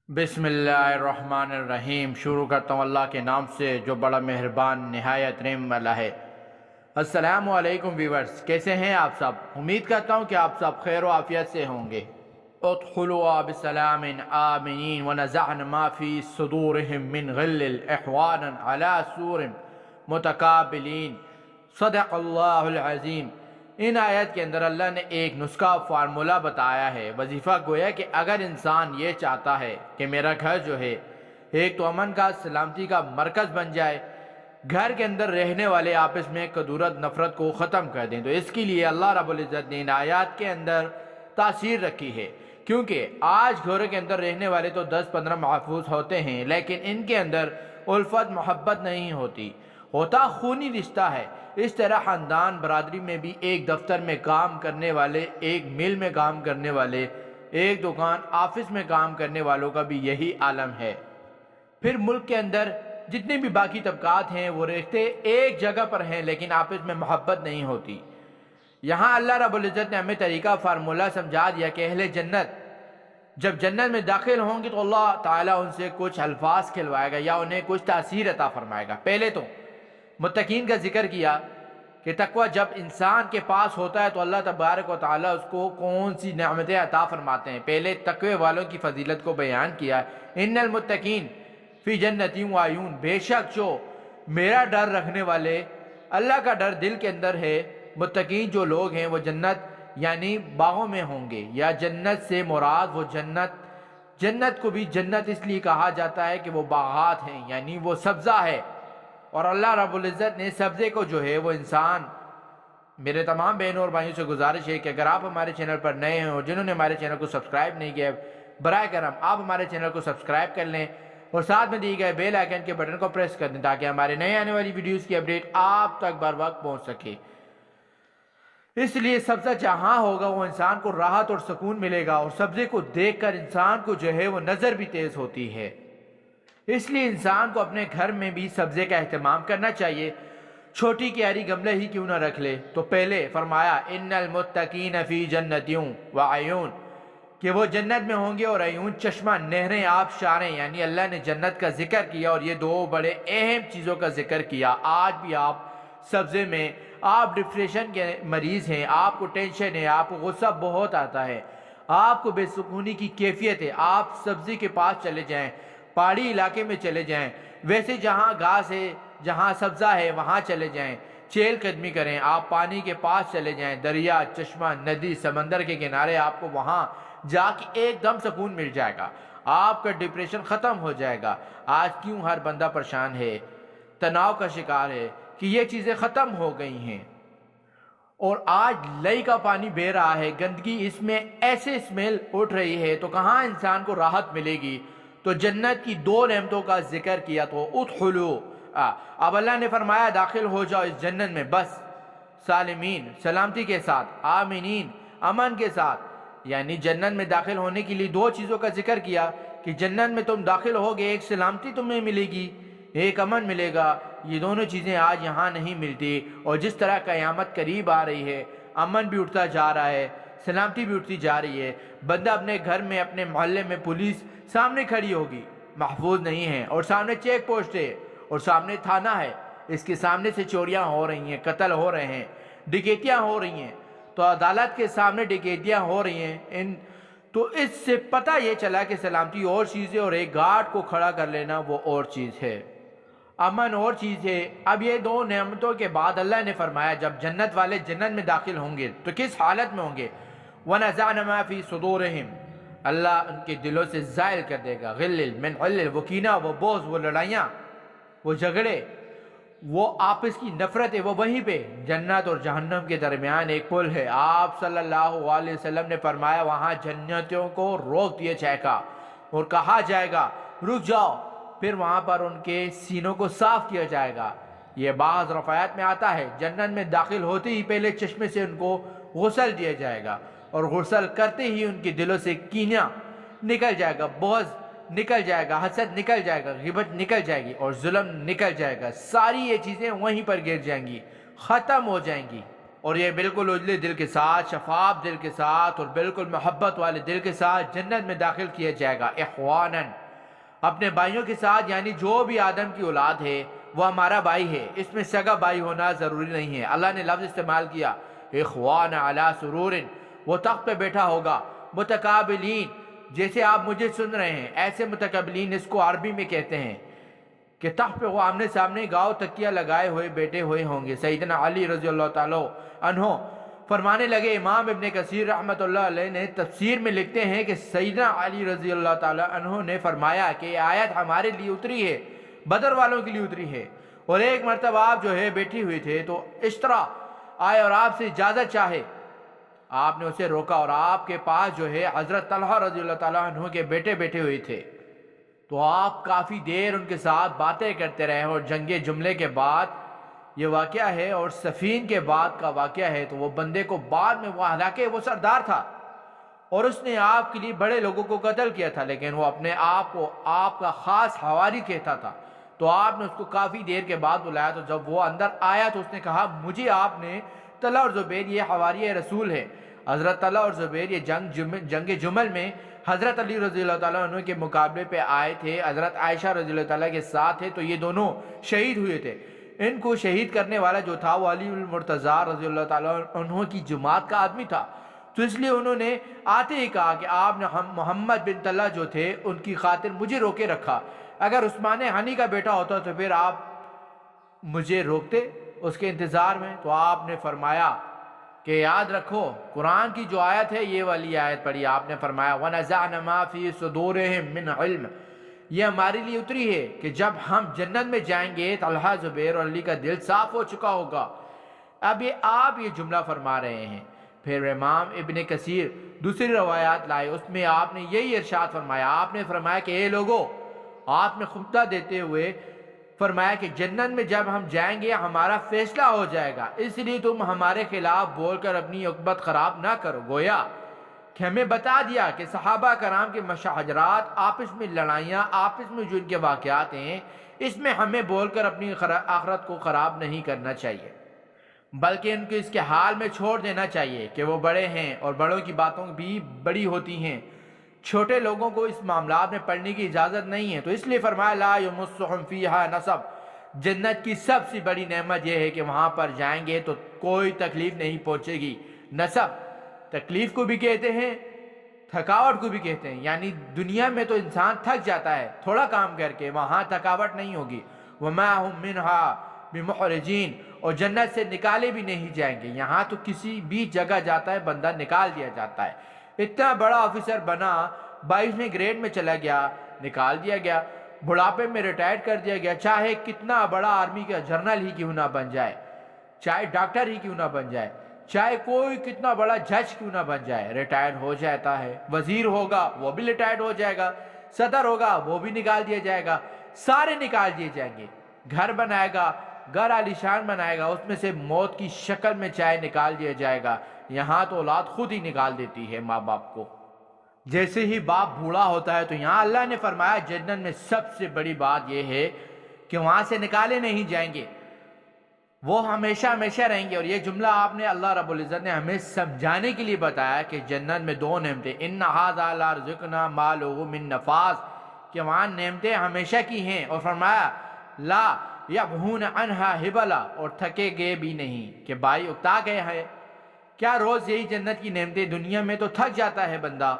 بسم اللہ الرحمن الرحیم۔ شروع کرتا ہوں اللہ کے نام سے جو بڑا مہربان نہایت رحم والا ہے۔ السلام علیکم ویورز، کیسے ہیں آپ سب؟ امید کرتا ہوں کہ آپ سب خیر و عافیت سے ہوں گے۔ ادخلوا بسلام آمنین ونزعنا ما فی صدورہم من غل اخوانا علی سور متقابلین، صدق اللہ العظیم۔ ان آیت کے اندر اللہ نے ایک نسخہ فارمولہ بتایا ہے، وظیفہ گویا کہ اگر انسان یہ چاہتا ہے کہ میرا گھر جو ہے ایک تو امن کا سلامتی کا مرکز بن جائے، گھر کے اندر رہنے والے آپس میں کدورت نفرت کو ختم کر دیں، تو اس کے لیے اللہ رب العزت نے ان آیات کے اندر تاثیر رکھی ہے۔ کیونکہ آج گھروں کے اندر رہنے والے تو 10-15 محفوظ ہوتے ہیں، لیکن ان کے اندر الفت محبت نہیں ہوتا خونی رشتہ ہے۔ اس طرح خاندان برادری میں بھی ایک دفتر میں کام کرنے والے، ایک مل میں کام کرنے والے، ایک دکان آفس میں کام کرنے والوں کا بھی یہی عالم ہے۔ پھر ملک کے اندر جتنے بھی باقی طبقات ہیں وہ رہتے ایک جگہ پر ہیں، لیکن آپس میں محبت نہیں ہوتی۔ یہاں اللہ رب العزت نے ہمیں طریقہ فارمولہ سمجھا دیا کہ اہل جنت جب جنت میں داخل ہوں گے تو اللہ تعالیٰ ان سے کچھ الفاظ کھلوائے گا یا انہیں کچھ تاثیر عطا فرمائے گا۔ پہلے تو متقین کا ذکر کیا کہ تقوی جب انسان کے پاس ہوتا ہے تو اللہ تبارک و تعالیٰ اس کو کون سی نعمتیں عطا فرماتے ہیں۔ پہلے تقوی والوں کی فضیلت کو بیان کیا، ان المتقین فی جنت وعیون، بے شک جو میرا ڈر رکھنے والے، اللہ کا ڈر دل کے اندر ہے، متقین جو لوگ ہیں وہ جنت یعنی باغوں میں ہوں گے، یا جنت سے مراد وہ جنت کو بھی جنت اس لیے کہا جاتا ہے کہ وہ باغات ہیں، یعنی وہ سبزہ ہے۔ اور اللہ رب العزت نے سبزے کو جو ہے وہ انسان، میرے تمام بہنوں اور بھائیوں سے گزارش ہے کہ اگر آپ ہمارے چینل پر نئے ہیں اور جنہوں نے ہمارے چینل کو سبسکرائب نہیں کیا، برائے کرم آپ ہمارے چینل کو سبسکرائب کر لیں اور ساتھ میں دی گئے بیل آئیکن کے بٹن کو پریس کر دیں تاکہ ہمارے نئے آنے والی ویڈیوز کی اپڈیٹ آپ تک بر وقت پہنچ سکے۔ اس لیے سبزہ جہاں ہوگا وہ انسان کو راحت اور سکون ملے گا، اور سبزے کو دیکھ کر انسان کو جو ہے وہ نظر بھی تیز ہوتی ہے۔ اس لیے انسان کو اپنے گھر میں بھی سبزے کا اہتمام کرنا چاہیے، چھوٹی کیاری گملہ ہی کیوں نہ رکھ لے۔ تو پہلے فرمایا ان المتقین فی جنت وعیون، کہ وہ جنت میں ہوں گے، اور عیون چشمہ، نہریں، آبشاریں، یعنی اللہ نے جنت کا ذکر کیا اور یہ دو بڑے اہم چیزوں کا ذکر کیا۔ آج بھی آپ سبزے میں، آپ ڈپریشن کے مریض ہیں، آپ کو ٹینشن ہے، آپ کو غصہ بہت آتا ہے، آپ کو بے سکونی کی کیفیت ہے، آپ سبزی کے پاس چلے جائیں، پہاڑی علاقے میں چلے جائیں، ویسے جہاں گھاس ہے، جہاں سبزہ ہے وہاں چلے جائیں، چہل قدمی کریں، آپ پانی کے پاس چلے جائیں، دریا، چشمہ، ندی، سمندر کے کنارے، آپ کو وہاں جا کے ایک دم سکون مل جائے گا، آپ کا ڈپریشن ختم ہو جائے گا۔ آج کیوں ہر بندہ پریشان ہے، تناؤ کا شکار ہے کہ یہ چیزیں ختم ہو گئی ہیں، اور آج لئی کا پانی بہہ رہا ہے، گندگی اس میں ایسے اسمیل اٹھ رہی ہے، تو کہاں انسان کو راحت ملے گی؟ تو جنت کی دو نعمتوں کا ذکر کیا، تو ادخلو، اب اللہ نے فرمایا داخل ہو جاؤ اس جنت میں، بس سالمین، سلامتی کے ساتھ، آمینین، امن کے ساتھ۔ یعنی جنت میں داخل ہونے کے لیے دو چیزوں کا ذکر کیا کہ جنت میں تم داخل ہوگے، ایک سلامتی تمہیں ملے گی، ایک امن ملے گا۔ یہ دونوں چیزیں آج یہاں نہیں ملتی، اور جس طرح قیامت قریب آ رہی ہے، امن بھی اٹھتا جا رہا ہے، سلامتی بھی اٹھتی جا رہی ہے، بندہ اپنے گھر میں، اپنے محلے میں پولیس سامنے کھڑی ہوگی، محفوظ نہیں ہے، اور سامنے چیک پوسٹ ہے، اور سامنے تھانہ ہے، اس کے سامنے سے چوریاں ہو رہی ہیں، قتل ہو رہے ہیں، ڈکیتیاں ہو رہی ہیں، تو عدالت کے سامنے ڈکیتیاں ہو رہی ہیں، تو اس سے پتہ یہ چلا کہ سلامتی اور چیز ہے، اور ایک گارڈ کو کھڑا کر لینا وہ اور چیز ہے، امن اور چیز ہے۔ اب یہ دو نعمتوں کے بعد اللہ نے فرمایا جب جنت والے جنت میں داخل ہوں گے تو کس حالت میں ہوں گے؟ وَنَزَعْنَ مَا فِي صُدُورِهِمْ، اللہ ان کے دلوں سے زائل کر دے گا، غل من غل، وہ کینہ، وہ بغض، وہ لڑائیاں، وہ جھگڑے، وہ آپس کی نفرت ہے، وہ وہیں پہ جنت اور جہنم کے درمیان ایک پل ہے۔ آپ صلی اللہ علیہ وسلم نے فرمایا وہاں جنتیوں کو روک دیا جائے گا اور کہا جائے گا رک جاؤ، پھر وہاں پر ان کے سینوں کو صاف کیا جائے گا۔ یہ بعض روایات میں آتا ہے جنت میں داخل ہوتے ہی پہلے چشمے سے ان کو غسل دیا جائے گا، اور غسل کرتے ہی ان کے دلوں سے کینہ نکل جائے گا، بغض نکل جائے گا، حسد نکل جائے گا، غیبت نکل جائے گی، اور ظلم نکل جائے گا، ساری یہ چیزیں وہیں پر گر جائیں گی، ختم ہو جائیں گی۔ اور یہ بالکل اجلے دل کے ساتھ، شفاف دل کے ساتھ اور بالکل محبت والے دل کے ساتھ جنت میں داخل کیا جائے گا۔ اخواناً، اپنے بھائیوں کے ساتھ، یعنی جو بھی آدم کی اولاد ہے وہ ہمارا بھائی ہے، اس میں سگا بھائی ہونا ضروری نہیں ہے۔ اللہ نے لفظ استعمال کیا اخوان علی سرور، وہ تخت پہ بیٹھا ہوگا، متقابلین، جیسے آپ مجھے سن رہے ہیں ایسے متقابلین اس کو عربی میں کہتے ہیں کہ تخت پہ وہ آمنے سامنے گاؤ تکیہ لگائے ہوئے بیٹھے ہوئے ہوں گے۔ سیدنا علی رضی اللہ تعالیٰ عنہ فرمانے لگے، امام ابن کثیر رحمۃ اللہ علیہ نے تفسیر میں لکھتے ہیں کہ سیدنا علی رضی اللہ تعالیٰ عنہ نے فرمایا کہ یہ آیت ہمارے لیے اتری ہے، بدر والوں کے لیے اتری ہے، اور ایک مرتبہ آپ جو ہے بیٹھی ہوئے تھے تو اس طرح آئے اور آپ سے اجازت چاہے، آپ نے اسے روکا، اور آپ کے پاس جو ہے حضرت طلحہ رضی اللہ تعالیٰ عنہ کے بیٹے بیٹھے ہوئے تھے، تو آپ کافی دیر ان کے ساتھ باتیں کرتے رہے، اور جنگ جملے کے بعد یہ واقعہ ہے اور صفین کے بعد کا واقعہ ہے، تو وہ بندے کو بعد میں، وہ حالانکہ وہ سردار تھا اور اس نے آپ کے لیے بڑے لوگوں کو قتل کیا تھا، لیکن وہ اپنے آپ کو آپ کا خاص حواری کہتا تھا، تو آپ نے اس کو کافی دیر کے بعد بلایا، تو جب وہ اندر آیا تو اس نے کہا مجھے آپ نے طلحہ اور زبیر، یہ حواری رسول ہے۔ حضرت طلحہ اور زبیر یہ جنگ جمل میں حضرت علی رضی اللہ تعالیٰ عنہ کے مقابلے پہ آئے تھے، حضرت عائشہ رضی اللہ تعالیٰ کے ساتھ تھے، تو یہ دونوں شہید ہوئے تھے۔ ان کو شہید کرنے والا جو تھا وہ علی المرتضیٰ رضی اللہ تعالیٰ عنہ کی جماعت کا آدمی تھا، تو اس لیے انہوں نے آتے ہی کہا کہ آپ نے محمد بن طلحہ جو تھے ان کی خاطر مجھے روکے رکھا، اگر عثمان غنی کا بیٹا ہوتا تو پھر آپ مجھے روکتے اس کے انتظار میں۔ تو آپ نے فرمایا کہ یاد رکھو قرآن کی جو آیت ہے یہ والی آیت پڑھی، آپ نے فرمایا وَنَزَعْنَ مَا فِي صُدُورِهِم مِّنْ عِلْمٍ، یہ ہمارے لیے اتری ہے کہ جب ہم جنت میں جائیں گے طلحہ، زبیر اور علی کا دل صاف ہو چکا ہوگا۔ اب آپ یہ جملہ فرما رہے ہیں، پھر امام ابن کثیر دوسری روایات لائے، اس میں آپ نے یہی ارشاد فرمایا، آپ نے فرمایا کہ اے لوگو، آپ نے خطبہ دیتے ہوئے فرمایا کہ جنت میں جب ہم جائیں گے ہمارا فیصلہ ہو جائے گا، اس لیے تم ہمارے خلاف بول کر اپنی عقبت خراب نہ کرو۔ گویا کہ ہمیں بتا دیا کہ صحابہ کرام کے مشاجرات، آپس میں لڑائیاں، آپس میں جو ان کے واقعات ہیں، اس میں ہمیں بول کر اپنی آخرت کو خراب نہیں کرنا چاہیے، بلکہ ان کو اس کے حال میں چھوڑ دینا چاہیے کہ وہ بڑے ہیں اور بڑوں کی باتوں بھی بڑی ہوتی ہیں، چھوٹے لوگوں کو اس معاملات میں پڑھنے کی اجازت نہیں ہے۔ تو اس لیے فرمایا لا یمسہم فیہا نصب، جنت کی سب سے بڑی نعمت یہ ہے کہ وہاں پر جائیں گے تو کوئی تکلیف نہیں پہنچے گی۔ نصب تکلیف کو بھی کہتے ہیں، تھکاوٹ کو بھی کہتے ہیں، یعنی دنیا میں تو انسان تھک جاتا ہے تھوڑا کام کر کے، وہاں تھکاوٹ نہیں ہوگی۔ وما ہم منہا بمخرجین، اور جنت سے نکالے بھی نہیں جائیں گے، یہاں تو کسی بھی جگہ جاتا ہے بندہ نکال دیا جاتا ہے، اتنا بڑا آفیسر بنا 22ویں گریڈ میں چلا گیا نکال دیا گیا، بڑھاپے میں ریٹائر کر دیا گیا، چاہے کتنا بڑا آرمی کا جنرل ہی کیوں نہ بن جائے، چاہے ڈاکٹر ہی کیوں نہ بن جائے، چاہے کوئی کتنا بڑا جج کیوں نہ بن جائے، ریٹائر ہو جاتا ہے۔ وزیر ہوگا وہ بھی ریٹائر ہو جائے گا، صدر ہوگا وہ بھی نکال دیا جائے گا، سارے نکال دیے جائیں گے۔ گھر بنائے گا، گھر عالیشان بنائے گا، اس میں سے موت کی شکل میں چائے نکال دیا جائے گا۔ یہاں تو اولاد خود ہی نکال دیتی ہے ماں باپ کو، جیسے ہی باپ بوڑھا ہوتا ہے۔ تو یہاں اللہ نے فرمایا جنت میں سب سے بڑی بات یہ ہے کہ وہاں سے نکالے نہیں جائیں گے، وہ ہمیشہ ہمیشہ رہیں گے۔ اور یہ جملہ آپ نے اللہ رب العزت نے ہمیں سمجھانے کے لیے بتایا کہ جنت میں دو نعمتیں، ان ھذا لرزقنا ما له من نفاذ، کہ وہاں نعمتیں ہمیشہ کی ہیں، اور فرمایا لا یبغون عنہا حبلا، اور تھکے گئے بھی نہیں کہ بھائی اکتا گئے ہیں۔ کیا روز یہی جنت کی نعمتیں، دنیا میں تو تھک جاتا ہے بندہ،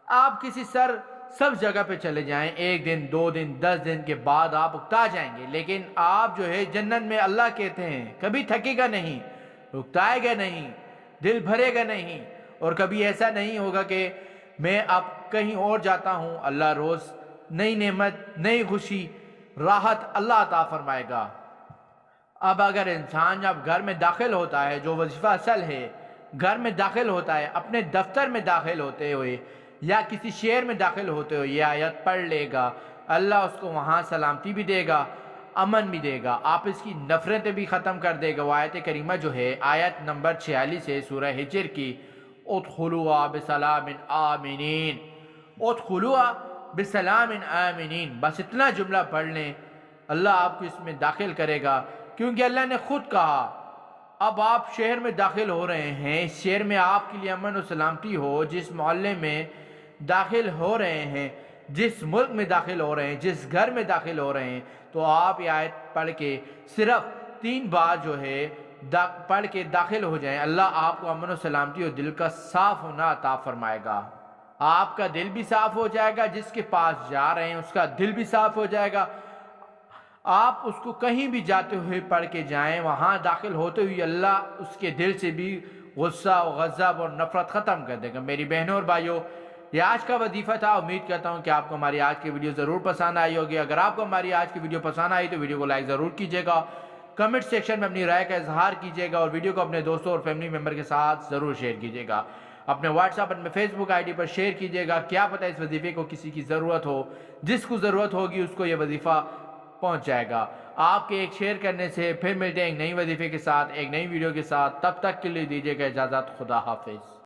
آپ کسی سب جگہ پہ چلے جائیں، 1 دن 2 دن 10 دن کے بعد آپ اکتا جائیں گے، لیکن آپ جو ہے جنت میں اللہ کہتے ہیں کبھی تھکے گا نہیں، اکتائے گا نہیں، دل بھرے گا نہیں، اور کبھی ایسا نہیں ہوگا کہ میں اب کہیں اور جاتا ہوں۔ اللہ روز نئی نعمت، نئی خوشی، راحت اللہ عطا فرمائے گا۔ اب اگر انسان جب گھر میں داخل ہوتا ہے، جو وظیفہ اصل ہے، گھر میں داخل ہوتا ہے، اپنے دفتر میں داخل ہوتے ہوئے یا کسی شہر میں داخل ہوتے ہوئے یہ آیت پڑھ لے گا، اللہ اس کو وہاں سلامتی بھی دے گا، امن بھی دے گا، آپس کی نفرتیں بھی ختم کر دے گا۔ وہ آیت کریمہ جو ہے آیت نمبر 46 ہے سورہ ہجر کی، ادخلوها بسلام آمنین، ادخلوها بسلام آمنین، بس اتنا جملہ پڑھ لیں، اللہ آپ کو اس میں داخل کرے گا، کیونکہ اللہ نے خود کہا اب آپ شہر میں داخل ہو رہے ہیں، اس شہر میں آپ کے لیے امن و سلامتی ہو، جس محلے میں داخل ہو رہے ہیں، جس ملک میں داخل ہو رہے ہیں، جس گھر میں داخل ہو رہے ہیں، تو آپ یہ آیت پڑھ کے صرف 3 بار جو ہے پڑھ کے داخل ہو جائیں، اللہ آپ کو امن و سلامتی اور دل کا صاف ہونا عطا فرمائے گا۔ آپ کا دل بھی صاف ہو جائے گا، جس کے پاس جا رہے ہیں اس کا دل بھی صاف ہو جائے گا۔ آپ اس کو کہیں بھی جاتے ہوئے پڑھ کے جائیں، وہاں داخل ہوتے ہوئے اللہ اس کے دل سے بھی غصہ و غضب اور نفرت ختم کر دے گا۔ میری بہنوں اور بھائیوں، یہ آج کا وظیفہ تھا۔ امید کرتا ہوں کہ آپ کو ہماری آج کی ویڈیو ضرور پسند آئی ہوگی۔ اگر آپ کو ہماری آج کی ویڈیو پسند آئی تو ویڈیو کو لائک ضرور کیجیے گا، کمنٹ سیکشن میں اپنی رائے کا اظہار کیجیے گا، اور ویڈیو کو اپنے دوستوں اور فیملی ممبر کے ساتھ ضرور شیئر کیجیے گا۔ اپنے واٹس ایپ اور فیس بک آئی ڈی پر شیئر کیجیے گا، کیا پتہ اس وظیفے کو کسی کی ضرورت ہو، جس کو ضرورت ہوگی اس کو یہ وظیفہ پہنچ جائے گا۔ آپ کے ایک شیئر کرنے سے پھر ملتے ہیں ایک نئی وظیفے کے ساتھ، ایک نئی ویڈیو کے ساتھ۔ تب تک کے لیے دیجیے گا اجازت، خدا حافظ۔